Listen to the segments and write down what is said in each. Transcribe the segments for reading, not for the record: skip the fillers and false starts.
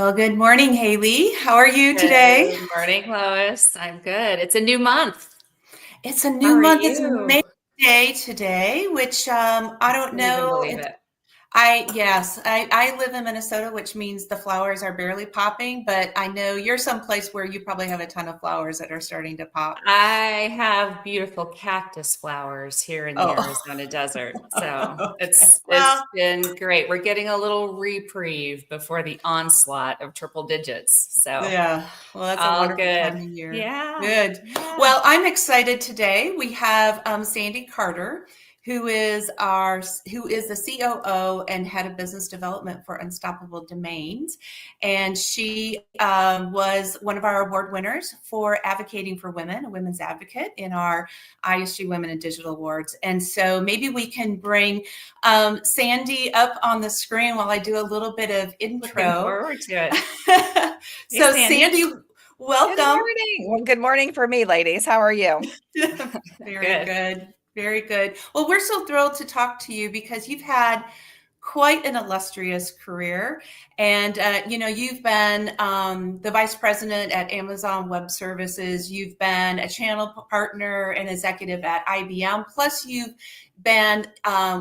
Well, good morning, Haley. How are you today? Good morning, Lois. I'm good. It's a new month. It's a How new are month. It's you? May Day today, which I don't Can't even know. believe it. I live in Minnesota, which means the flowers are barely popping, but I know you're someplace where you probably have a ton of flowers that are starting to pop. I have beautiful cactus flowers here in the Oh, Arizona desert. So okay. it's been great. We're getting a little reprieve before the onslaught of triple digits. So Yeah, well, that's a all wonderful time good. of year. Yeah. Good. Yeah. Well, I'm excited today. We have Sandy Carter, who is the COO and head of business development for Unstoppable Domains, and she was one of our award winners for advocating for women, a women's advocate in our ISG Women in Digital Awards. And so maybe we can bring Sandy up on the screen while I do a little bit of Looking intro. forward to it. Hey, So, Sandy. Sandy, Good welcome. morning. Well, good morning for me, ladies. How are you? Very Good. good. Very good. Well, we're so thrilled to talk to you because you've had quite an illustrious career. And, you've been the vice president at Amazon Web Services. You've been a channel partner and executive at IBM. Plus, you've been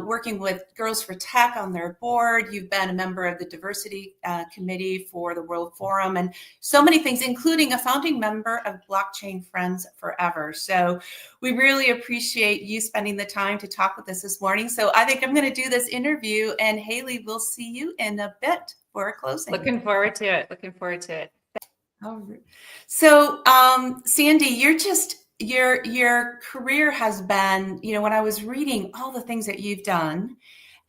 working with Girls for Tech on their board. You've been a member of the diversity committee for the World Forum and so many things, including a founding member of Blockchain Friends Forever. So we really appreciate you spending the time to talk with us this morning. So I think I'm going to do this interview, and Haley, we'll see you in a bit for a closing. Looking forward to it. Looking forward to it. So, Sandy, your career has been, when I was reading all the things that you've done,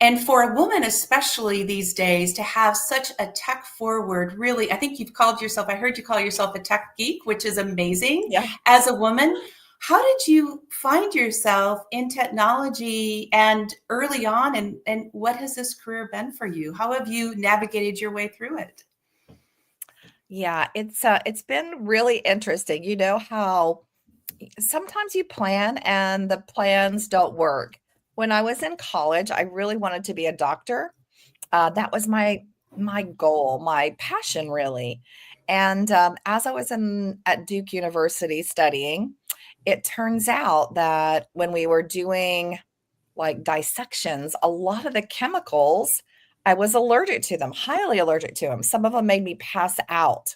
and for a woman, especially these days, to have such a tech forward, really, I think I heard you call yourself a tech geek, which is amazing Yeah. as a woman. How did you find yourself in technology and early on, and what has this career been for you? How have you navigated your way through it? Yeah, it's been really interesting. You know how sometimes you plan and the plans don't work. When I was in college, I really wanted to be a doctor. That was my goal, my passion, really. And as I was at Duke University studying, it turns out that when we were doing like dissections, a lot of the chemicals, I was allergic to them, highly allergic to them. Some of them made me pass out.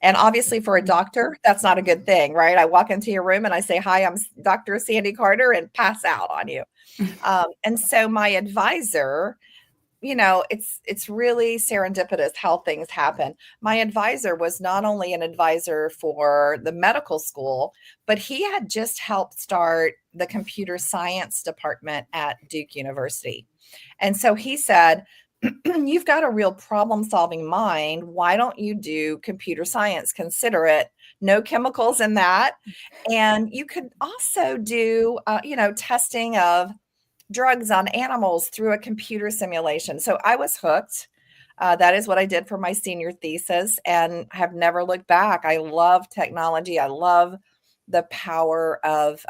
And obviously, for a doctor, that's not a good thing, right? I walk into your room and I say, "Hi, I'm Dr. Sandy Carter," and pass out on you. And so my advisor, it's really serendipitous how things happen. My advisor was not only an advisor for the medical school, but he had just helped start the computer science department at Duke University. And so he said, "You've got a real problem solving mind. Why don't you do computer science? Consider it. No chemicals in that. And you could also do, testing of drugs on animals through a computer simulation." So I was hooked. That is what I did for my senior thesis and have never looked back. I love technology. I love the power of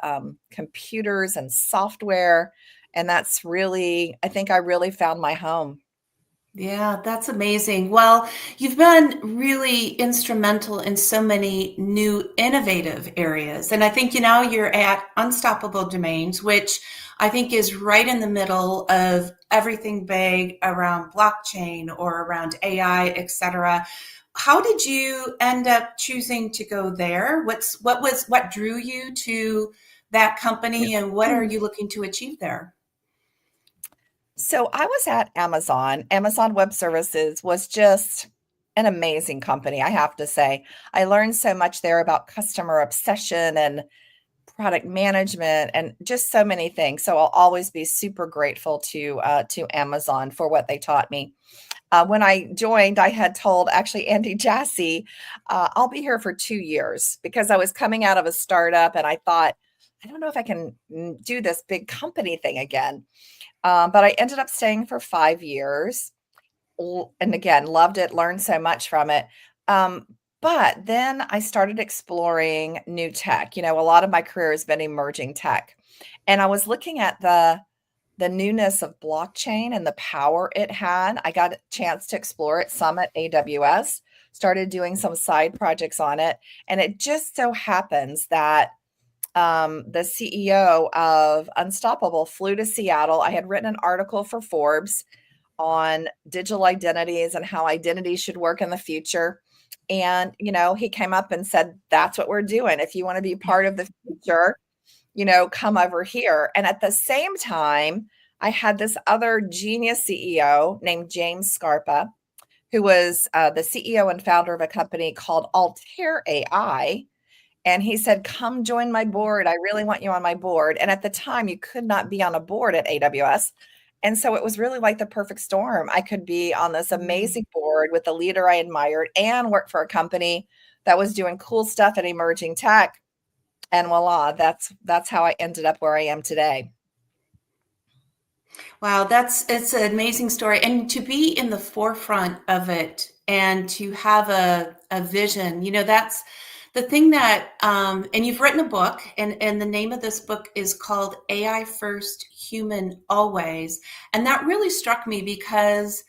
computers and software. And that's really, I think I really found my home. Yeah, that's amazing. Well, you've been really instrumental in so many new innovative areas. And I think, you're at Unstoppable Domains, which I think is right in the middle of everything big around blockchain or around AI, et cetera. How did you end up choosing to go there? What drew you to that company, and what are you looking to achieve there? So I was at Amazon. Amazon Web Services was just an amazing company, I have to say. I learned so much there about customer obsession and product management and just so many things. So I'll always be super grateful to Amazon for what they taught me. When I joined, I had told actually Andy Jassy, I'll be here for 2 years because I was coming out of a startup and I thought, I don't know if I can do this big company thing again. But I ended up staying for 5 years. And again, loved it, learned so much from it. Um, but then I started exploring new tech. A lot of my career has been emerging tech. And I was looking at the newness of blockchain and the power it had. I got a chance to explore it some at AWS. started doing some side projects on it. And it just so happens that the CEO of Unstoppable flew to Seattle. I had written an article for Forbes on digital identities and how identity should work in the future. And, he came up and said, that's what we're doing. If you want to be part of the future, come over here. And at the same time, I had this other genius CEO named James Scarpa, who was the CEO and founder of a company called Altair AI. And he said, come join my board. I really want you on my board. And at the time, you could not be on a board at AWS. And so it was really like the perfect storm. I could be on this amazing board with a leader I admired and work for a company that was doing cool stuff in emerging tech. And voila, that's how I ended up where I am today. Wow, it's an amazing story. And to be in the forefront of it and to have a vision, that's the thing that, and you've written a book, and the name of this book is called AI First, Human Always. And that really struck me because,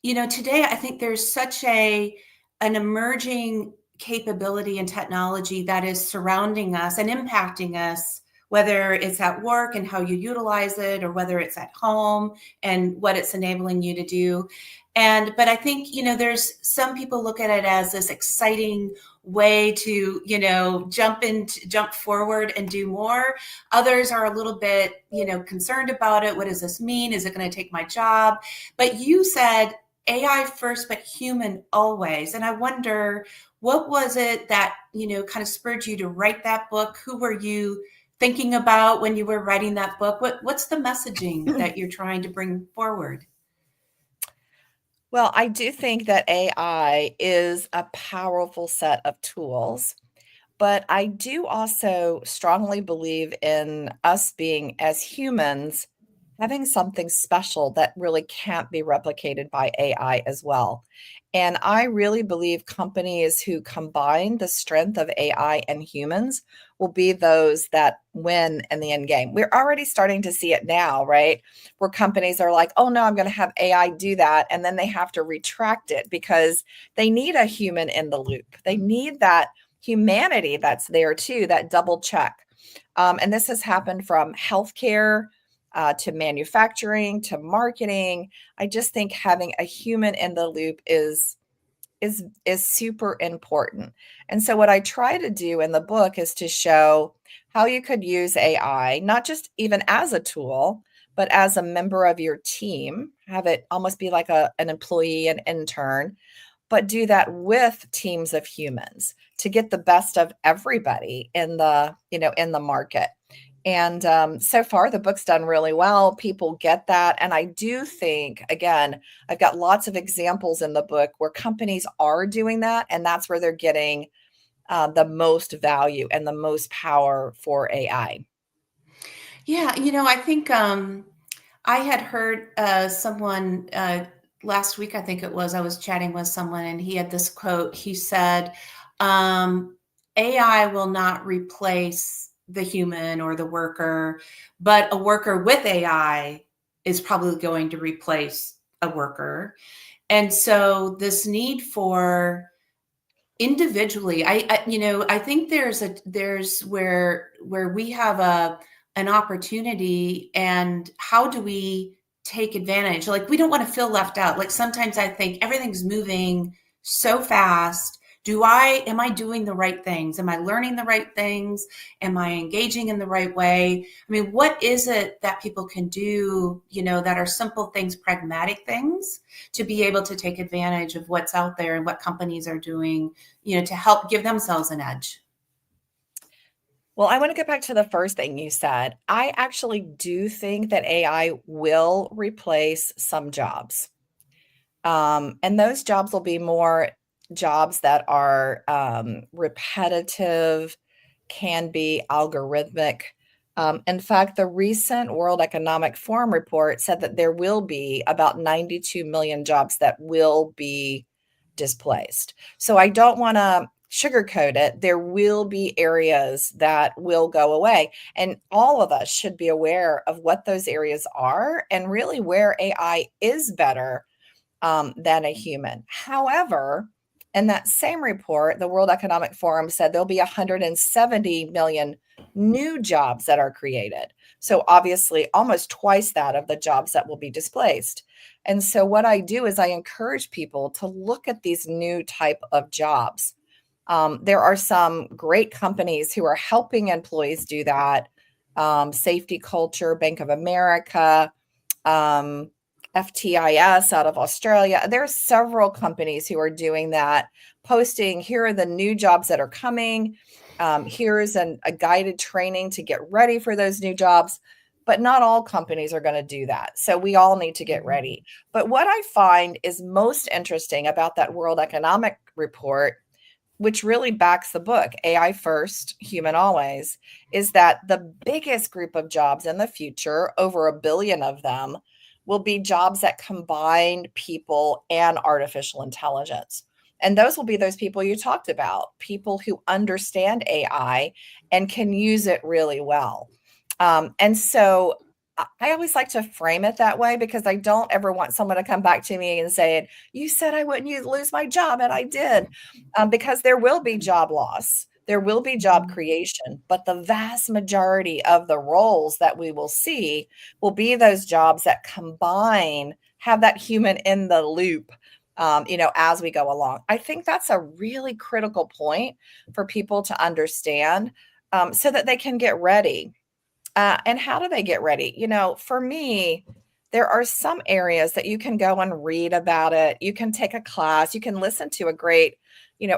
today I think there's such an emerging capability and technology that is surrounding us and impacting us, whether it's at work and how you utilize it, or whether it's at home and what it's enabling you to do. But I think, there's some people look at it as this exciting way to, jump forward and do more. Others are a little bit, concerned about it. What does this mean? Is it going to take my job? But you said AI first, but human always. And I wonder, what was it that, kind of spurred you to write that book? Who were you thinking about when you were writing that book? What's the messaging that you're trying to bring forward? Well, I do think that AI is a powerful set of tools, but I do also strongly believe in us being, as humans, having something special that really can't be replicated by AI as well. And I really believe companies who combine the strength of AI and humans will be those that win in the end game. We're already starting to see it now, right? Where companies are like, oh no, I'm going to have AI do that. And then they have to retract it because they need a human in the loop. They need that humanity that's there too, that double check. And this has happened from healthcare to manufacturing to marketing. I just think having a human in the loop is super important. And so what I try to do in the book is to show how you could use AI, not just even as a tool, but as a member of your team, have it almost be like an employee, an intern, but do that with teams of humans to get the best of everybody in the market. And so far, the book's done really well. People get that. And I do think, again, I've got lots of examples in the book where companies are doing that. And that's where they're getting the most value and the most power for AI. Yeah, I think I had heard someone last week, I think it was, I was chatting with someone and he had this quote. He said, AI will not replace the human or the worker, but a worker with AI is probably going to replace a worker. And so this need for individually, I think there's where we have an opportunity, and how do we take advantage? Like, we don't want to feel left out. Like, sometimes I think everything's moving so fast. Am I doing the right things? Am I learning the right things? Am I engaging in the right way? I mean, what is it that people can do, that are simple things, pragmatic things, to be able to take advantage of what's out there and what companies are doing, to help give themselves an edge? Well, I want to get back to the first thing you said. I actually do think that AI will replace some jobs. And those jobs will be more jobs that are repetitive, can be algorithmic. In fact, the recent World Economic Forum report said that there will be about 92 million jobs that will be displaced. So I don't want to sugarcoat it. There will be areas that will go away. And all of us should be aware of what those areas are and really where AI is better than a human. However, And that same report, the World Economic Forum said there'll be 170 million new jobs that are created. So obviously almost twice that of the jobs that will be displaced. And so what I do is I encourage people to look at these new type of jobs. There are some great companies who are helping employees do that. Safety Culture, Bank of America, FTIS out of Australia. There are several companies who are doing that, posting, here are the new jobs that are coming. Here's a guided training to get ready for those new jobs. But not all companies are going to do that. So we all need to get ready. But what I find is most interesting about that World Economic Report, which really backs the book, AI First, Human Always, is that the biggest group of jobs in the future, over 1 billion of them, will be jobs that combine people and artificial intelligence. And those will be those people you talked about, people who understand AI and can use it really well. And so I always like to frame it that way because I don't ever want someone to come back to me and say, you said I wouldn't lose my job, and I did. Because there will be job loss. There will be job creation, but the vast majority of the roles that we will see will be those jobs that combine, have that human in the loop, as we go along. I think that's a really critical point for people to understand, so that they can get ready. And how do they get ready? For me, there are some areas that you can go and read about it. You can take a class, you can listen to a great,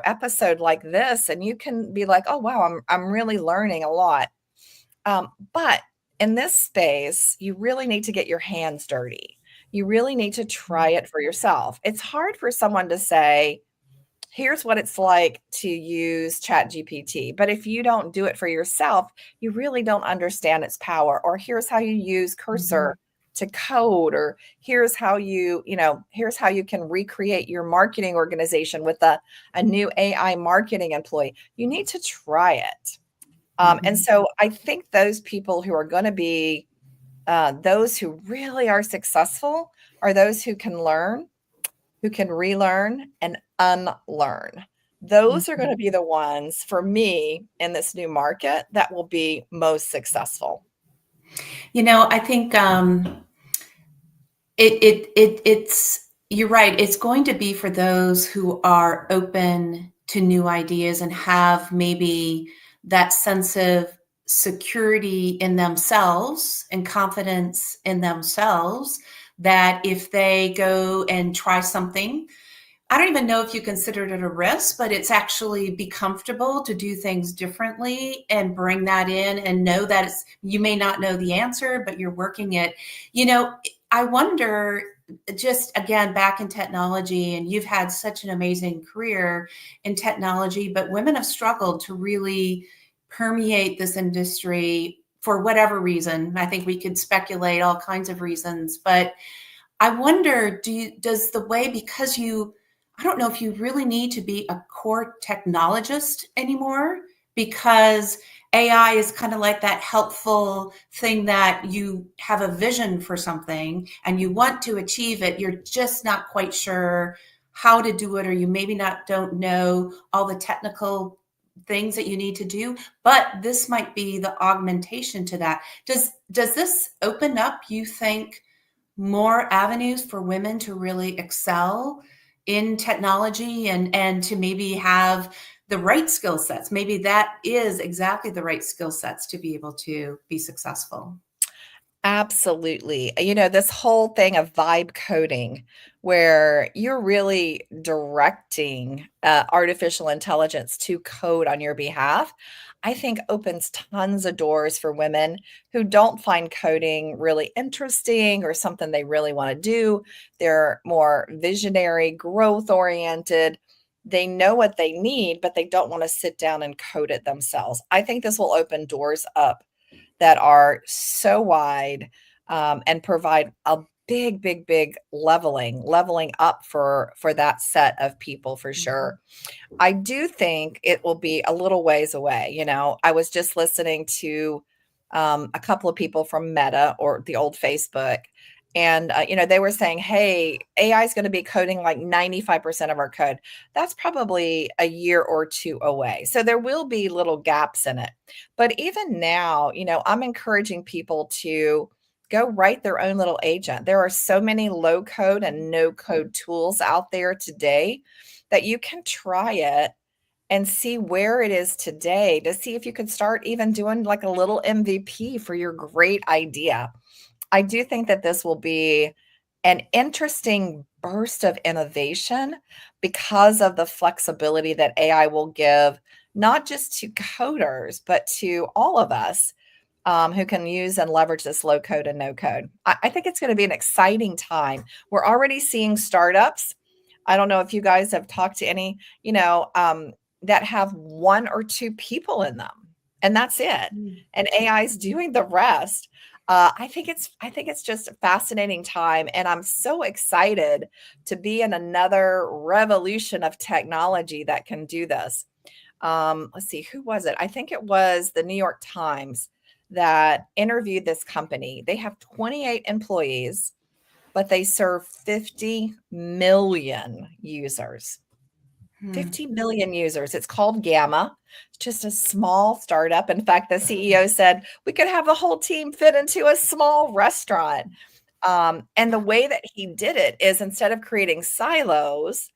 episode like this, and you can be like, oh, wow, I'm really learning a lot. But in this space, you really need to get your hands dirty. You really need to try it for yourself. It's hard for someone to say, here's what it's like to use ChatGPT. But if you don't do it for yourself, you really don't understand its power. Or here's how you use Cursor to code, or here's how here's how you can recreate your marketing organization with a new AI marketing employee. You need to try it. And so I think those people who are going to be those who really are successful are those who can learn, who can relearn and unlearn. Those are going to be the ones for me in this new market that will be most successful. I think it's you're right. It's going to be for those who are open to new ideas and have maybe that sense of security in themselves and confidence in themselves, that if they go and try something, I don't even know if you consider it a risk, but it's actually be comfortable to do things differently and bring that in and know that you may not know the answer, but you're working it. I wonder, just again, back in technology, and you've had such an amazing career in technology, but women have struggled to really permeate this industry for whatever reason. I think we could speculate all kinds of reasons, but I wonder, does the way, because I don't know if you really need to be a core technologist anymore, because AI is kind of like that helpful thing that you have a vision for something and you want to achieve it. You're just not quite sure how to do it, or you maybe don't know all the technical things that you need to do, but this might be the augmentation to that. Does this open up, you think, more avenues for women to really excel in technology and to maybe have the right skill sets? Maybe that is exactly the right skill sets to be able to be successful. Absolutely. This whole thing of vibe coding, where you're really directing artificial intelligence to code on your behalf, I think opens tons of doors for women who don't find coding really interesting or something they really want to do. They're more visionary, growth oriented. They know what they need, but they don't want to sit down and code it themselves. I think this will open doors up that are so wide, and provide a big leveling up for that set of people for sure. I do think it will be a little ways away. I was just listening to a couple of people from Meta, or the old Facebook, And, they were saying, hey, AI is going to be coding like 95% of our code. That's probably a year or two away. So there will be little gaps in it. But even now, I'm encouraging people to go write their own little agent. There are so many low code and no code tools out there today that you can try it and see where it is today to see if you could start even doing like a little MVP for your great idea. I do think that this will be an interesting burst of innovation because of the flexibility that AI will give, not just to coders, but to all of us who can use and leverage this low code and no code. I think it's going to be an exciting time. We're already seeing startups. I don't know if you guys have talked to any, that have one or two people in them, and that's it. And AI is doing the rest. I think it's just a fascinating time, and I'm so excited to be in another revolution of technology that can do this. Let's see, who was it? I think it was the New York Times that interviewed this company. They have 28 employees, but they serve 50 million users. 50 million users. It's called Gamma. It's just a small startup. In fact, the CEO said we could have the whole team fit into a small restaurant. And the way that he did it is instead of creating silos,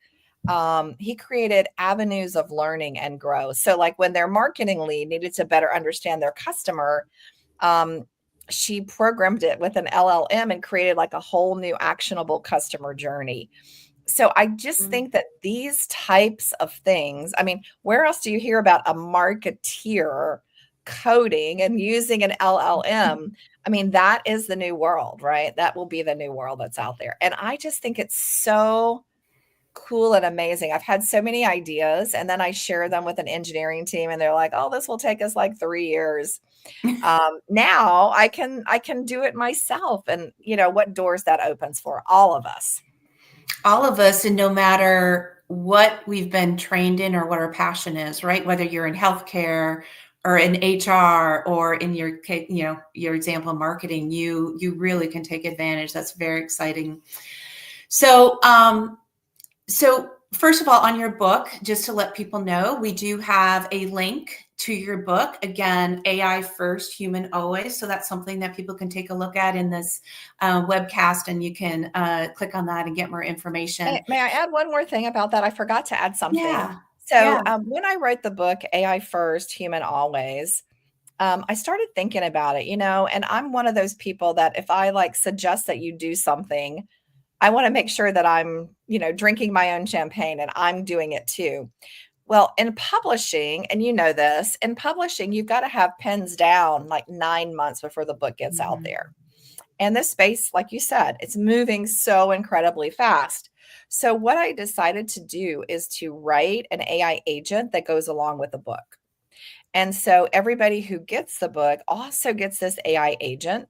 he created avenues of learning and growth. So like when their marketing lead needed to better understand their customer, she programmed it with an LLM and created like a whole new actionable customer journey. So I just think that these types of things, I mean, where else do you hear about a marketeer coding and using an LLM? I mean, that is the new world, right? That will be the new world that's out there. And I just think it's so cool and amazing. I've had so many ideas, and then I share them with an engineering team, and they're like, "Oh, this will take us like 3 years." Now I can do it myself, and what doors that opens for all of us. All of us, and no matter what we've been trained in or what our passion is, right? Whether you're in healthcare or in HR or in your example, marketing, you really can take advantage. That's very exciting. So, so first of all, on your book, just to let people know, we do have a link to your book. Again, AI First, Human Always. So that's something that people can take a look at in this webcast, and you can click on that and get more information. May I add one more thing about that? I forgot to add something. Yeah. So when I wrote the book, AI First, Human Always, I started thinking about it, and I'm one of those people that if I like suggest that you do something, I want to make sure that I'm, drinking my own champagne and I'm doing it too. Well, in publishing, and this, in publishing, you've got to have pens down like 9 months before the book gets out there. And this space, like you said, it's moving so incredibly fast. So what I decided to do is to write an AI agent that goes along with the book. And so everybody who gets the book also gets this AI agent.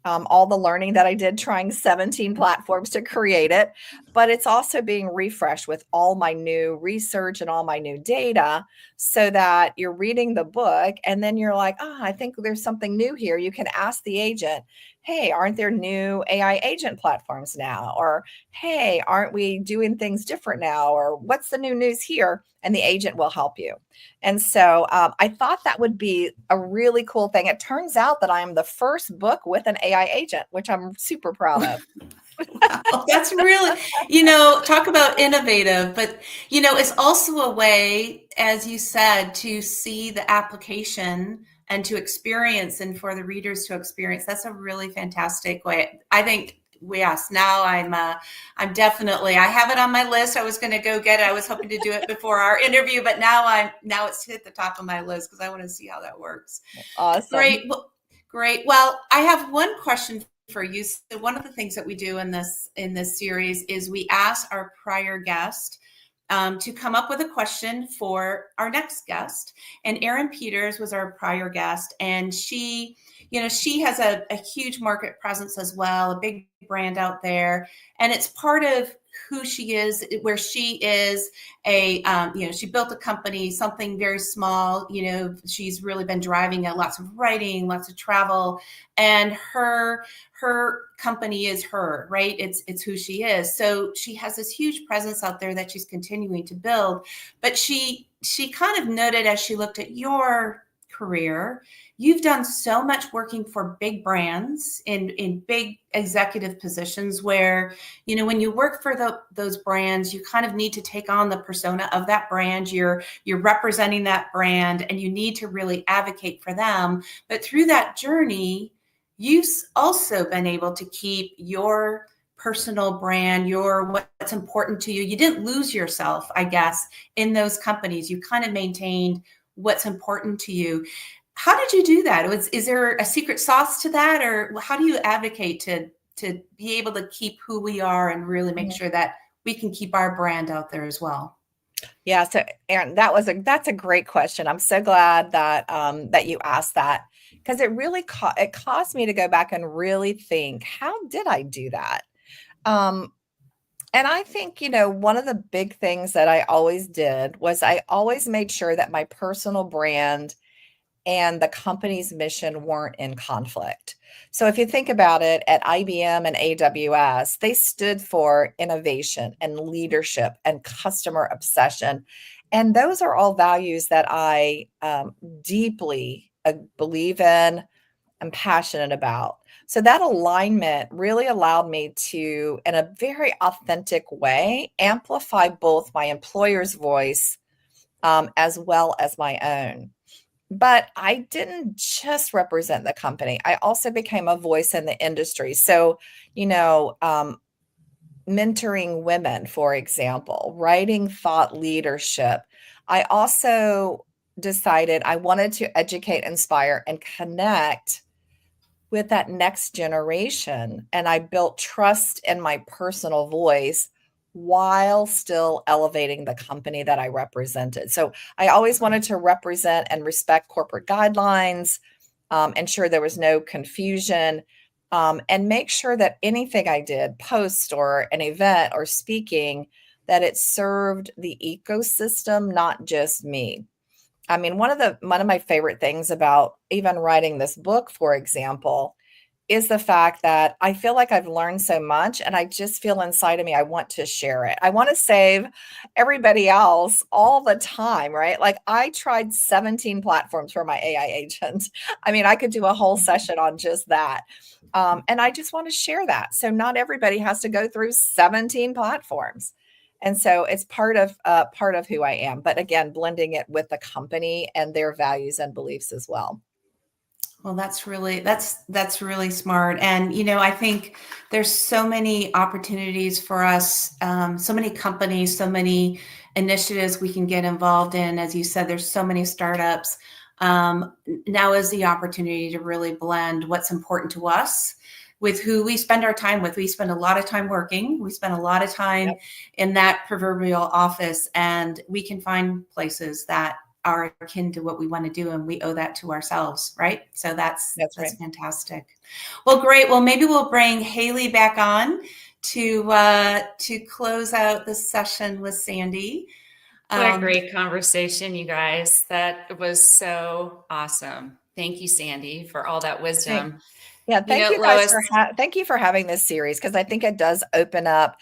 All the learning that I did trying 17 platforms to create it, but it's also being refreshed with all my new research and all my new data so that you're reading the book and then you're like, oh, I think there's something new here. You can ask the agent, hey, aren't there new AI agent platforms now? Or, hey, aren't we doing things different now? Or what's the new news here? And the agent will help you. And so I thought that would be a really cool thing. It turns out that I am the first book with an AI agent, which I'm super proud of. Wow, that's really, talk about innovative, but, it's also a way, as you said, to see the application and to experience, and for the readers to experience. That's a really fantastic way. I think, yes, now I'm definitely, I have it on my list. I was going to go get it. I was hoping to do it before our interview, but now it's hit the top of my list because I want to see how that works. Awesome. Great. Well, I have one question for you. So one of the things that we do in this series is we ask our prior guest to come up with a question for our next guest. And Erin Peters was our prior guest, and she has a huge market presence as well, a big brand out there. And it's part of who she is, where she is she built a company, something very small. She's really been driving it, lots of writing, lots of travel, and her company is her, right? It's who she is. So she has this huge presence out there that she's continuing to build. But she kind of noted, as she looked at your career, you've done so much working for big brands in big executive positions where, when you work for those brands, you kind of need to take on the persona of that brand. You're representing that brand, and you need to really advocate for them. But through that journey, you've also been able to keep your personal brand, what's important to you. You didn't lose yourself, I guess, in those companies. You kind of maintained what's important to you. How did you do that? Is there a secret sauce to that, or how do you advocate to be able to keep who we are and really make sure that we can keep our brand out there as well? Yeah. So, Erin, that's a great question. I'm so glad that that you asked that, because it really it caused me to go back and really think, how did I do that? And I think, one of the big things that I always did was I always made sure that my personal brand and the company's mission weren't in conflict. So if you think about it, at IBM and AWS, they stood for innovation and leadership and customer obsession. And those are all values that I deeply believe in, I'm passionate about. So that alignment really allowed me to, in a very authentic way, amplify both my employer's voice as well as my own. But I didn't just represent the company. I also became a voice in the industry. So, mentoring women, for example, writing thought leadership. I also decided I wanted to educate, inspire, and connect with that next generation. And I built trust in my personal voice while still elevating the company that I represented. So I always wanted to represent and respect corporate guidelines, ensure there was no confusion, and make sure that anything I did, post or an event or speaking, that it served the ecosystem, not just me. I mean, one of my favorite things about even writing this book, for example, is the fact that I feel like I've learned so much, and I just feel inside of me, I want to share it. I want to save everybody else all the time, right? Like, I tried 17 platforms for my AI agent. I mean, I could do a whole session on just that. And I just want to share that. So not everybody has to go through 17 platforms. And so it's part of who I am. But again, blending it with the company and their values and beliefs as well. Well, that's really smart. And, I think there's so many opportunities for us, so many companies, so many initiatives we can get involved in. As you said, there's so many startups. Now is the opportunity to really blend what's important to us with who we spend our time with. We spend a lot of time working. We spend a lot of time in that proverbial office, and we can find places that are akin to what we want to do, and we owe that to ourselves, right? So that's right. Fantastic. Well, great. Well, maybe we'll bring Heli back on to close out the session with Sandy. What a great conversation, you guys. That was so awesome. Thank you, Sandy, for all that wisdom. Yeah, thank you guys Lois, thank you for having this series, because I think it does open up,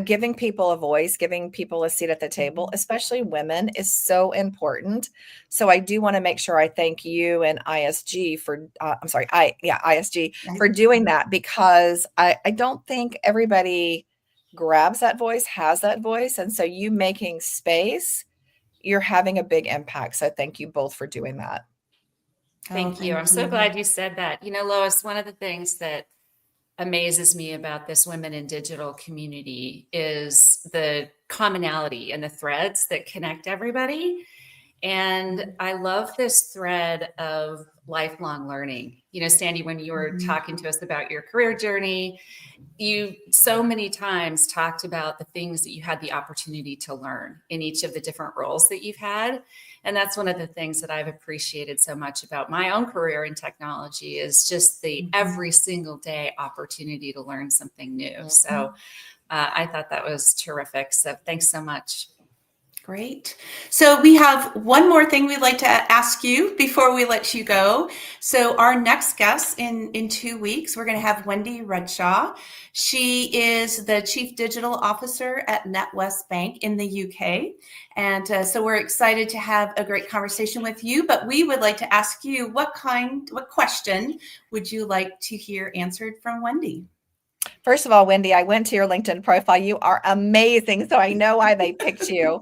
giving people a voice, giving people a seat at the table, especially women, is so important. So I do want to make sure I thank you and ISG for ISG for doing that, because I don't think everybody grabs that voice, has that voice, and so you making space, you're having a big impact. So thank you both for doing that. Thank you. I'm so glad you said that. Lois, one of the things that amazes me about this Women in Digital community is the commonality and the threads that connect everybody. And I love this thread of lifelong learning. You know, Sandy, when you were talking to us about your career journey, you so many times talked about the things that you had the opportunity to learn in each of the different roles that you've had. And that's one of the things that I've appreciated so much about my own career in technology is just the every single day opportunity to learn something new. So I thought that was terrific. So thanks so much. Great. So we have one more thing we'd like to ask you before we let you go. So our next guest in 2 weeks, we're going to have Wendy Redshaw. She is the Chief Digital Officer at NatWest Bank in the UK. And so we're excited to have a great conversation with you, but we would like to ask you what question would you like to hear answered from Wendy? First of all, Wendy, I went to your LinkedIn profile. You are amazing. So I know why they picked you.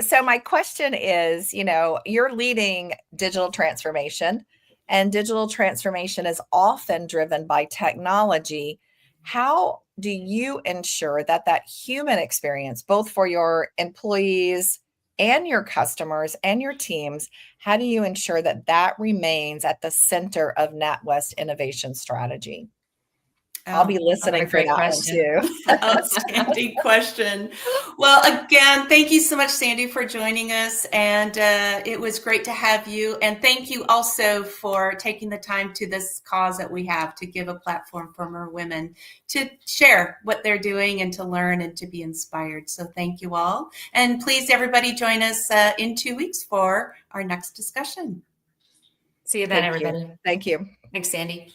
So my question is, you know, you're leading digital transformation, and digital transformation is often driven by technology. How do you ensure that that human experience, both for your employees and your customers and your teams, how do you ensure that that remains at the center of NatWest innovation strategy? I'll be listening for that one too. Outstanding question. Well, again, thank you so much, Sandy, for joining us. And it was great to have you. And thank you also for taking the time to this cause that we have to give a platform for more women to share what they're doing and to learn and to be inspired. So thank you all. And please, everybody, join us in 2 weeks for our next discussion. See you then, everybody. Thank you. Thanks, Sandy.